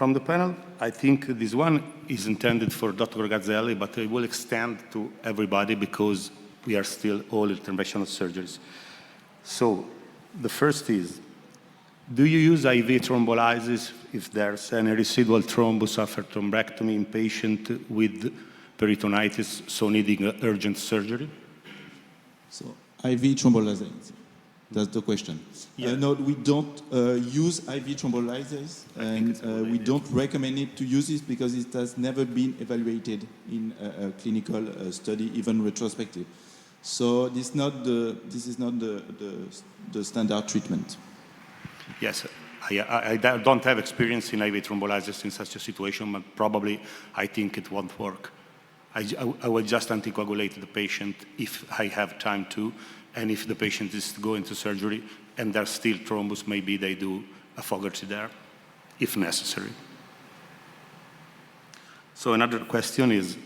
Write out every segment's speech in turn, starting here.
From the panel, I think this one is intended for Dr. Gazzelli, but I will extend to everybody because we are still all interventional surgeries. So the first is, do you use IV thrombolysis if there's any residual thrombus after thrombectomy in patient with peritonitis, so needing urgent surgery? So IV thrombolysis, that's the question. Yeah. No, we don't use IV thrombolysis, and we don't recommend it to use it because it has never been evaluated in a clinical study, even retrospective. So this is not the standard treatment. Yes, I don't have experience in IV thrombolysis in such a situation, but probably I think it won't work. I will just anticoagulate the patient if I have time to, and if the patient is going to surgery and there's still thrombus, maybe they do a Fogarty there, if necessary. So another question is,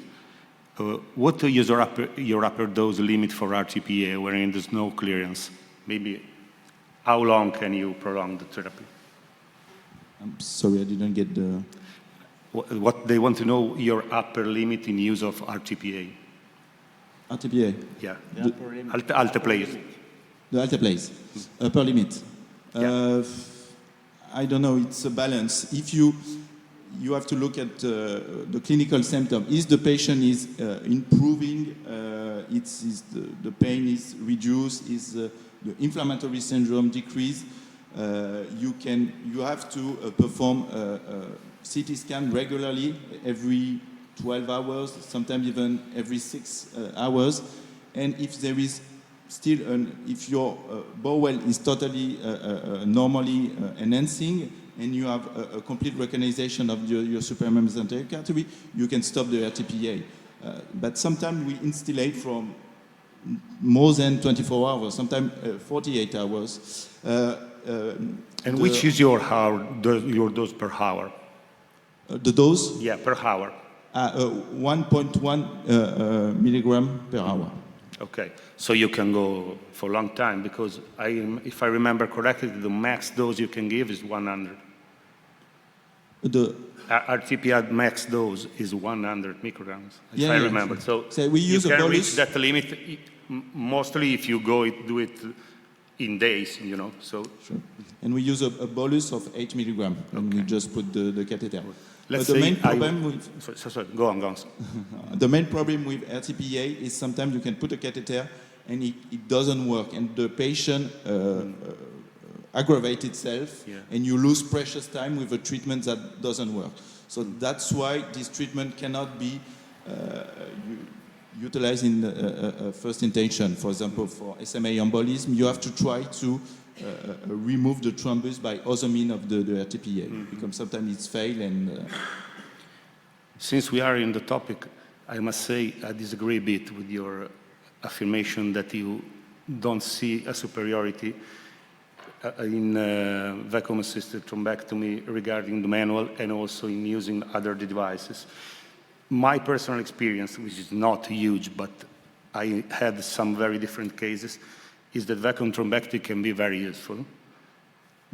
what is your upper dose limit for RTPA wherein there's no clearance? Maybe how long can you prolong the therapy? I'm sorry, I didn't get the... What they want to know, your upper limit in use of RTPA. RTPA? Yeah. Alteplase. The alteplase. Upper limit. Yeah. I don't know, it's a balance. If you have to look at the clinical symptom. Is the patient is improving? The pain is reduced? Is the inflammatory syndrome decreased? You have to perform CT scan regularly, every 12 hours, sometimes even every 6 hours. And if there is still, if your bowel is totally normally enhancing, and you have a complete recognition of your superior mesenteric artery, you can stop the RTPA. But sometimes we instillate from more than 24 hours, sometimes 48 hours. And which is your dose per hour? The dose? Yeah, per hour. 1.1 milligram per hour. Okay, so you can go for a long time because if I remember correctly, the max dose you can give is 100. The RTPA max dose is 100 micrograms, if I remember. So we use you a can bolus. reach that limit mostly if you do it in days, you know. So. Sure. And we use a bolus of 8 milligrams, and we just put the catheter. Let's the say main problem with sorry, go on. The main problem with RTPA is sometimes you can put a catheter and it doesn't work, and the patient aggravates itself, and you lose precious time with a treatment that doesn't work. So that's why this treatment cannot be utilized in first intention. For example, for SMA embolism, you have to try to remove the thrombus by other means of the RTPA, because sometimes it's failed. And since we are in the topic, I must say I disagree a bit with your affirmation that you don't see a superiority in vacuum-assisted thrombectomy regarding the manual and also in using other devices. My personal experience, which is not huge, but I had some very different cases, is that vacuum thrombectomy can be very useful,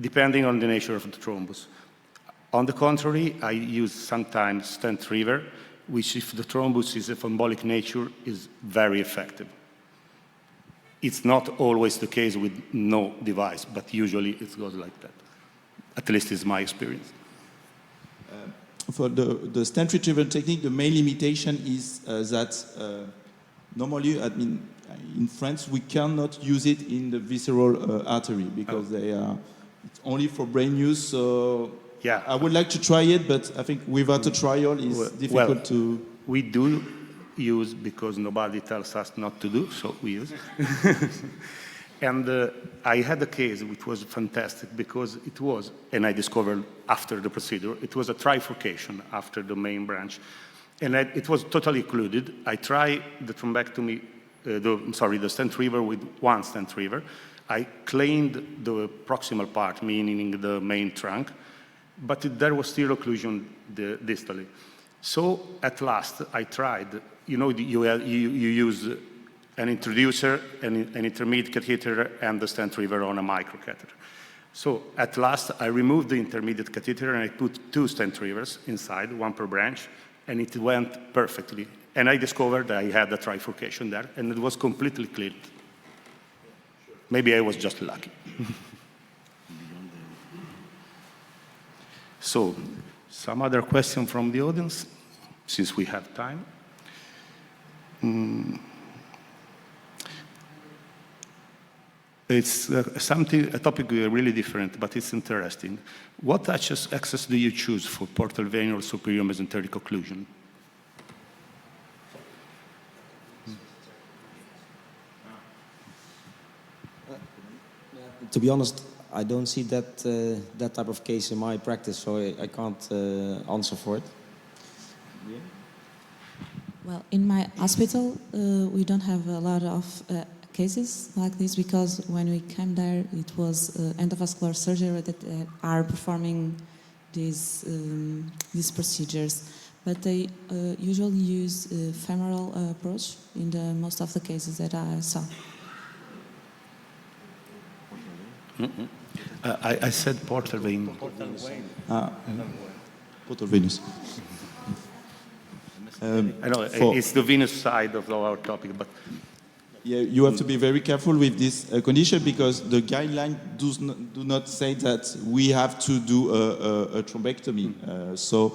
depending on the nature of the thrombus. On the contrary, I use sometimes stent retriever, which if the thrombus is of embolic nature, is very effective. It's not always the case with no device, but usually it goes like that. At least it's my experience. For the stent retrieval technique, the main limitation is that normally, I mean, in France, we cannot use it in the visceral artery because it's only for brain use. So yeah, I would like to try it, but I think without a trial, it's difficult to. We do use because nobody tells us not to do, so we use. And I had a case which was fantastic because it was, and I discovered after the procedure, it was a trifurcation after the main branch. And it was totally occluded. I tried the thrombectomy, the stent retriever with one stent retriever. I cleaned the proximal part, meaning the main trunk, but there was still occlusion distally. So at last, I tried, you use an introducer, an intermediate catheter, and the stent retriever on a microcatheter. So at last, I removed the intermediate catheter and I put 2 stent retrievers inside, 1 per branch, and it went perfectly. And I discovered I had a trifurcation there, and it was completely clean. Maybe I was just lucky. So, some other question from the audience, since we have time. It's a topic really different, but it's interesting. What access do you choose for portal vein or superior mesenteric occlusion? To be honest, I don't see that that type of case in my practice, so I can't answer for it. Well, in my hospital, we don't have a lot of cases like this because when we came there, it was endovascular surgery that are performing these procedures. But they usually use femoral approach in most of the cases that I saw. I said portal vein. Portal venous. I know it's the venous side of our topic, but yeah, you have to be very careful with this condition because the guideline do not say that we have to do a thrombectomy. So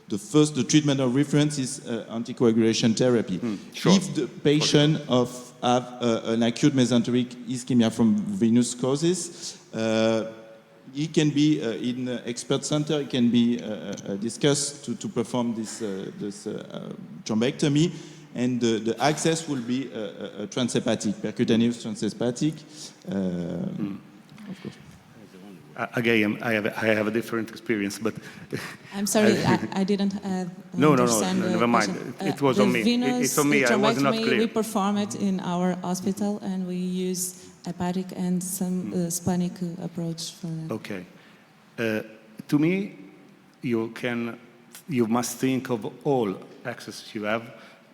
the treatment of reference is anticoagulation therapy. Sure. If the patient have an acute mesenteric ischemia from venous causes, he can be in expert center. It can be discussed to perform this thrombectomy, and the access will be transhepatic, percutaneous transhepatic. Of course. Again, I have a different experience, but I'm sorry, I didn't no, understand the never mind. question. It was The on me. venous It's on me. I was not thrombectomy, clear. We perform it in our hospital, and we use hepatic and some splenic approach for that. Okay. To me, you must think of all access you have,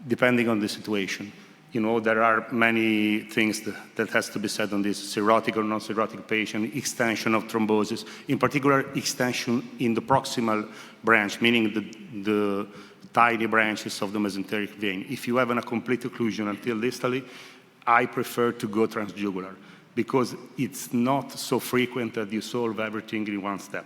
depending on the situation. You know, there are many things that has to be said on this, cirrhotic or non-cirrhotic patient, extension of thrombosis, in particular extension in the proximal branch, meaning the tiny branches of the mesenteric vein. If you have a complete occlusion until distally, I prefer to go transjugular because it's not so frequent that you solve everything in one step.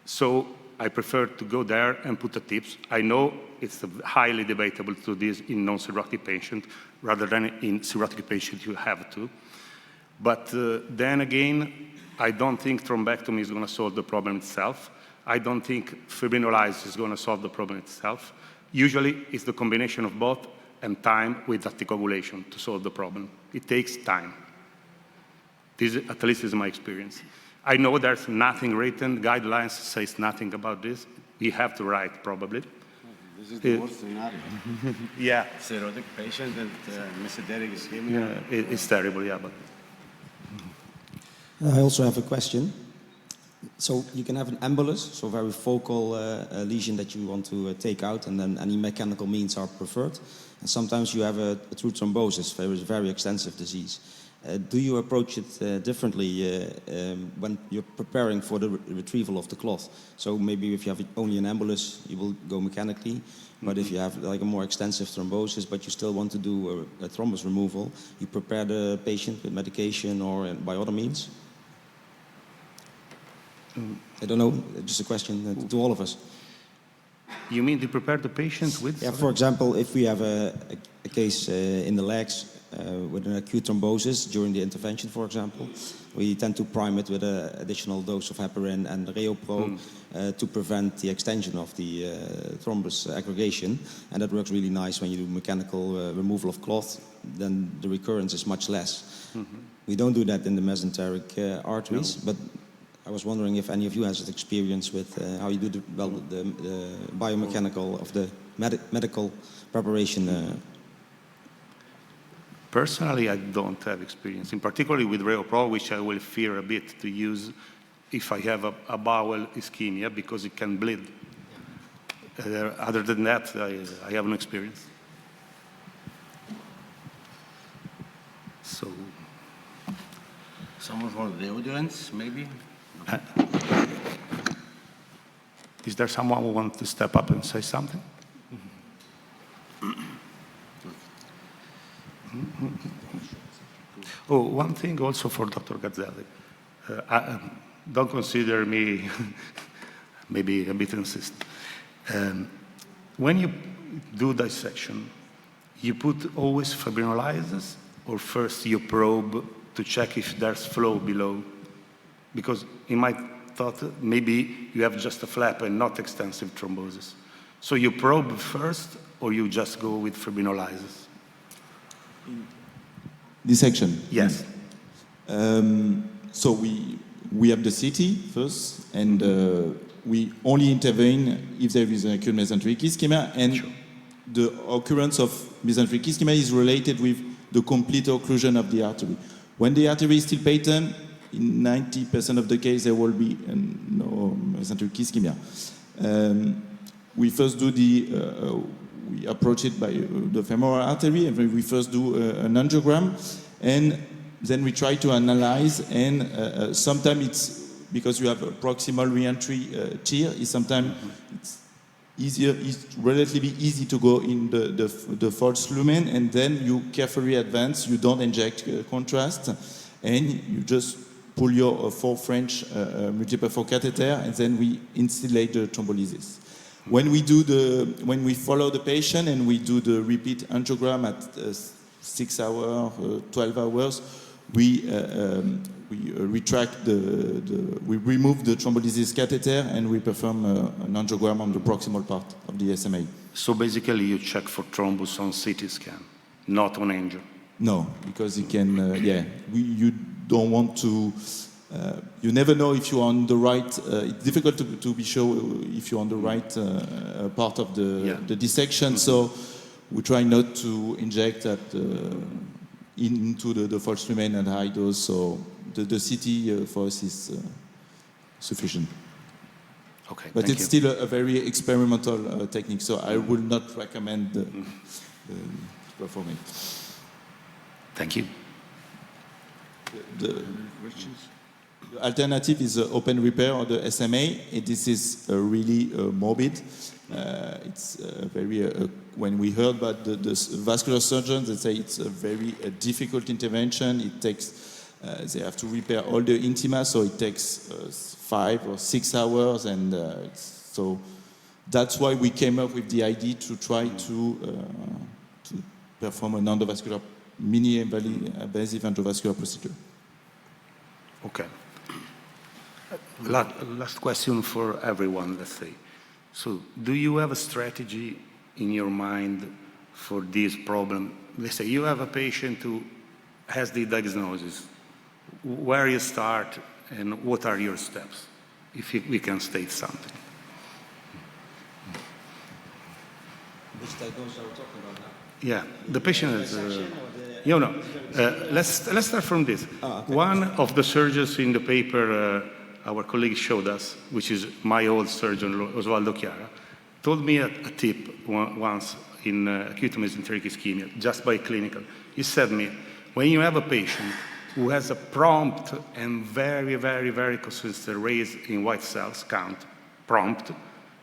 So I prefer to go there and put the tips. I know it's highly debatable to do this in non-cirrhotic patient rather than in cirrhotic patient you have to. But then again, I don't think thrombectomy is going to solve the problem itself. I don't think fibrinolysis is going to solve the problem itself. Usually it's the combination of both and time with anticoagulation to solve the problem. It takes time. This, at least, is my experience. I know there's nothing written, guidelines says nothing about this. We have to write, probably. This is the worst scenario. Yeah. Cirrhotic patient and mesenteric ischemia. It's terrible, yeah. But I also have a question. So you can have an embolus, so very focal lesion that you want to take out, and then any mechanical means are preferred. And sometimes you have a true thrombosis, very extensive disease. Do you approach it differently when you're preparing for the retrieval of the clot? So maybe if you have only an embolus, you will go mechanically. But if you have like a more extensive thrombosis, but you still want to do a thrombus removal, you prepare the patient with medication or by other means? I don't know, just a question to all of us. you mean to prepare the patient with? Yeah, for example, if we have a case in the legs with an acute thrombosis during the intervention, for example, we tend to prime it with an additional dose of heparin and Reopro to prevent the extension of the thrombus aggregation. And that works really nice when you do mechanical removal of cloth, then the recurrence is much less. We don't do that in the mesenteric arteries, but I was wondering if any of you has experience with how you do the biomechanical of the medical preparation. Personally, I don't have experience, in particularly with Reopro, which I will fear a bit to use if I have a bowel ischemia because it can bleed. Other than that, I have no experience. So Someone for the audience, maybe? Is there someone who wants to step up and say something? Oh, one thing also for Dr. Gazzelli. Don't consider me maybe a bit insistent. When you do dissection, you put always fibrinolysis, or first you probe to check if there's flow below? Because in my thought, maybe you have just a flap and not extensive thrombosis. So you probe first, or you just go with fibrinolysis? Dissection? Yes. So we have the CT first, and we only intervene if there is an acute mesenteric ischemia, and Sure. the occurrence of mesenteric ischemia is related with the complete occlusion of the artery. When the artery is still patent, in 90% of the case there will be no mesenteric ischemia. We first do we approach it by the femoral artery, and we first do an angiogram, and then we try to analyze, and sometimes it's because you have a proximal reentry tear, sometimes it's easier, it's relatively easy to go in the false lumen, and then you carefully advance, you don't inject contrast, and you just pull your 4 French multipurpose catheter, and then we instillate the thrombolysis. When we follow the patient and we do the repeat angiogram at 6 hours, 12 hours, we retract we remove the thrombolysis catheter, and we perform an angiogram on the proximal part of the SMA. So basically you check for thrombus on CT scan, not on angio? No, because you can, you don't want to, you never know if you're on the right, it's difficult to be sure if you're on the right part of the dissection, so we try not to inject into the false lumen at high dose, so the CT for us is sufficient. Okay, but thank it's you. still a very experimental technique, so I would not recommend performing. Thank you. The alternative is open repair or the SMA. This is really morbid. It's very, when we heard about the vascular surgeons, they say it's a very difficult intervention. It takes, they have to repair all the intima, so it takes 5 or 6 hours, and so that's why we came up with the idea to try to perform an endovascular, mini-invasive endovascular procedure. Okay. Last question for everyone, let's say. So do you have a strategy in your mind for this problem? Let's say you have a patient who has the diagnosis. Where you start and what are your steps, if we can state something? Which diagnosis are we talking about now? Yeah, the patient is... let's start from this. Oh, okay. One of the surgeons in the paper our colleague showed us, which is my old surgeon, Osvaldo Chiara, told me a tip once in acute mesenteric ischemia, just by clinical. He said me, when you have a patient who has a prompt and very, very, very consistent raise in white cells count, prompt,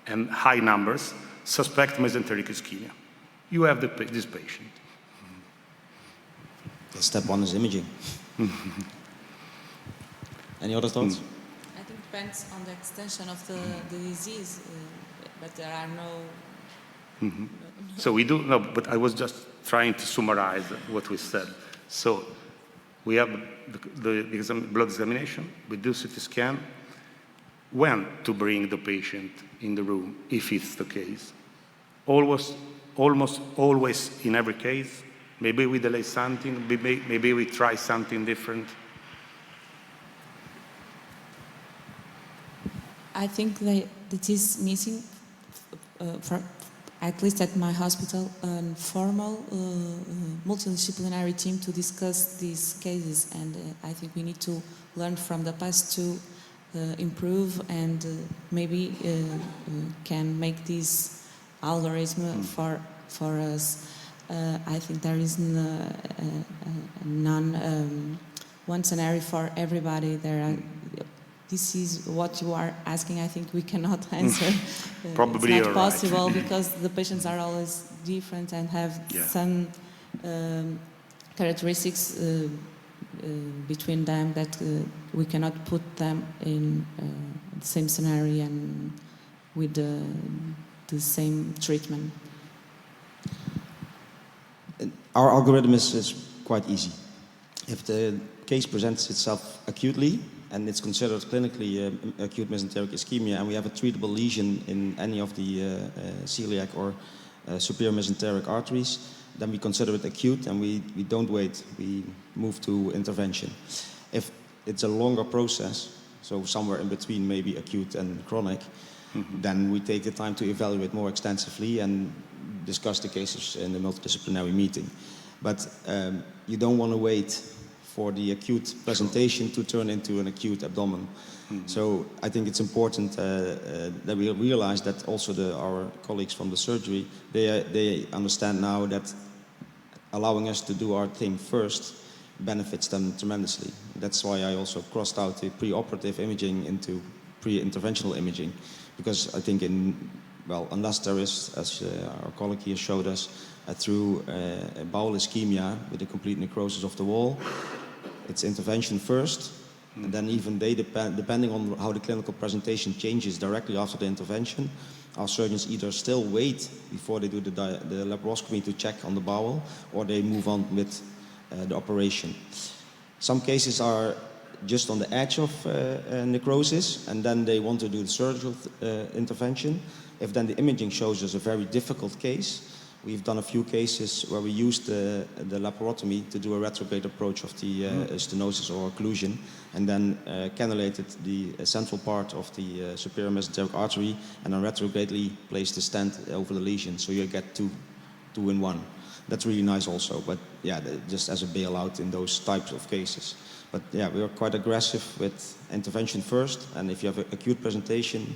and high numbers, suspect mesenteric ischemia. You have this patient. Step 1 is imaging. Any other thoughts? I think it depends on the extension of the disease, but there are no... So we do, no, but I was just trying to summarize what we said. So we have the blood examination, we do CT scan, when to bring the patient in the room, if it's the case. Almost always in every case. Maybe we delay something, maybe we try something different. I think that it is missing, at least at my hospital, a formal multidisciplinary team to discuss these cases, and I think we need to learn from the past to improve and maybe can make this algorithm for us. I think there is one scenario for everybody. This is what you are asking. I think we cannot answer. Probably it's you're not right. possible because the patients are always different and have some characteristics between them that we cannot put them in the same scenario and with the same treatment. Our algorithm is quite easy. If the case presents itself acutely and it's considered clinically acute mesenteric ischemia, and we have a treatable lesion in any of the celiac or superior mesenteric arteries, then we consider it acute and we don't wait. We move to intervention. If it's a longer process, so somewhere in between maybe acute and chronic, then we take the time to evaluate more extensively and discuss the cases in the multidisciplinary meeting. But you don't want to wait for the acute presentation to turn into an acute abdomen. So I think it's important that we realize that also our colleagues from the surgery, they understand now that allowing us to do our thing first benefits them tremendously. That's why I also crossed out the preoperative imaging into pre-interventional imaging, because I think unless there is, as our colleague here showed us, through a bowel ischemia with a complete necrosis of the wall, it's intervention first, and then even depending on how the clinical presentation changes directly after the intervention, our surgeons either still wait before they do the laparoscopy to check on the bowel, or they move on with the operation. Some cases are just on the edge of necrosis, and then they want to do the surgical intervention. If then the imaging shows us a very difficult case, we've done a few cases where we used the laparotomy to do a retrograde approach of the stenosis or occlusion, and then cannulated the central part of the superior mesenteric artery, and then retrogradely placed the stent over the lesion, so you get two in one. That's really nice also, but yeah, just as a bailout in those types of cases. But yeah, we are quite aggressive with intervention first, and if you have an acute presentation,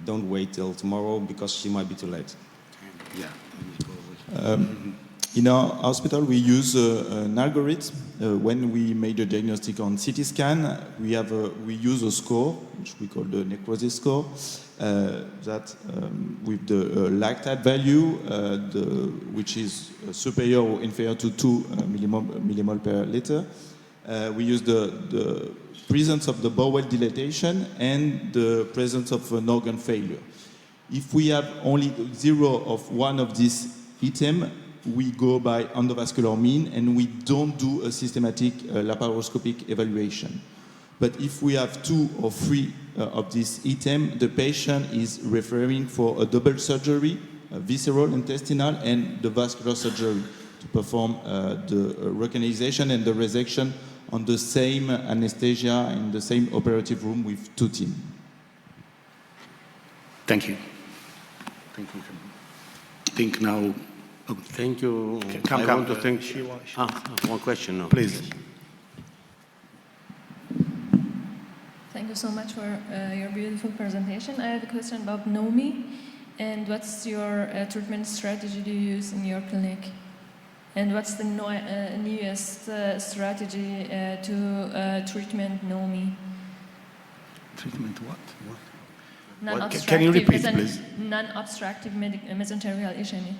don't wait till tomorrow because you might be too late. Yeah. In our hospital, we use an algorithm. When we made a diagnostic on CT scan, we use a score, which we call the necrosis score, that with the lactate value, which is superior or inferior to 2 millimole per liter. We use the presence of the bowel dilatation and the presence of an organ failure. If we have only 0 of one of these items, we go by endovascular mean and we don't do a systematic laparoscopic evaluation. But if we have 2 or 3 of this item, the patient is referring for a double surgery, visceral, intestinal, and the vascular surgery to perform the recanalization and the resection on the same anesthesia in the same operative room with 2 teams. Thank you. Thank you. I think now. Thank you. Come, I want to thank. One question now. Please. Thank you so much for your beautiful presentation. I have a question about NOMI, and what's your treatment strategy do you use in your clinic? And what's the newest strategy to treatment NOMI? Treatment what? Non-obstructive, can you repeat, please? Non-obstructive mesenteric ischemia.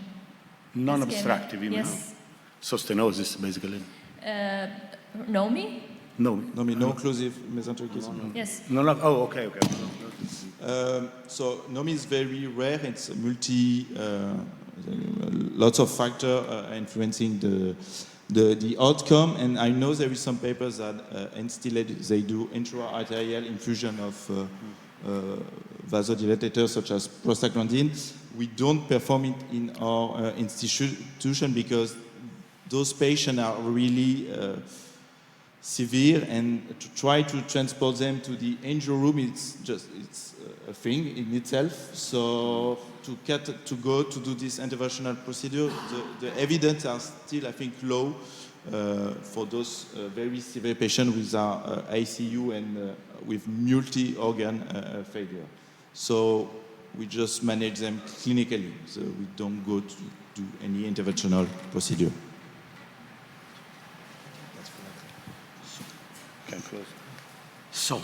Non-obstructive, you mean? Yes. So stenosis, basically. NOMI? No. No-occlusive mesenteric ischemia. Yes. No. Oh, okay. So NOMI is very rare. It's lots of factors influencing the outcome. And I know there is some papers that they do intra-arterial infusion of vasodilators such as prostaglandin. We don't perform it in our institution because those patients are really severe, and to try to transport them to the angio room, it's a thing in itself. So to go to do this interventional procedure, the evidence are still, I think, low for those very severe patients with our ICU and with multi-organ failure. So we just manage them clinically, so we don't go to do any interventional procedure. So,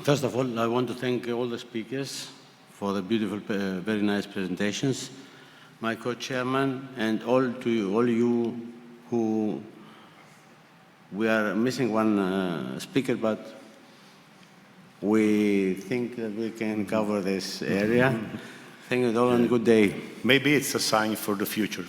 first of all, I want to thank all the speakers for the beautiful, very nice presentations, my co-chairman, and all you who, we are missing one speaker, but we think that we can cover this area. Thank you all and good day. Maybe it's a sign for the future.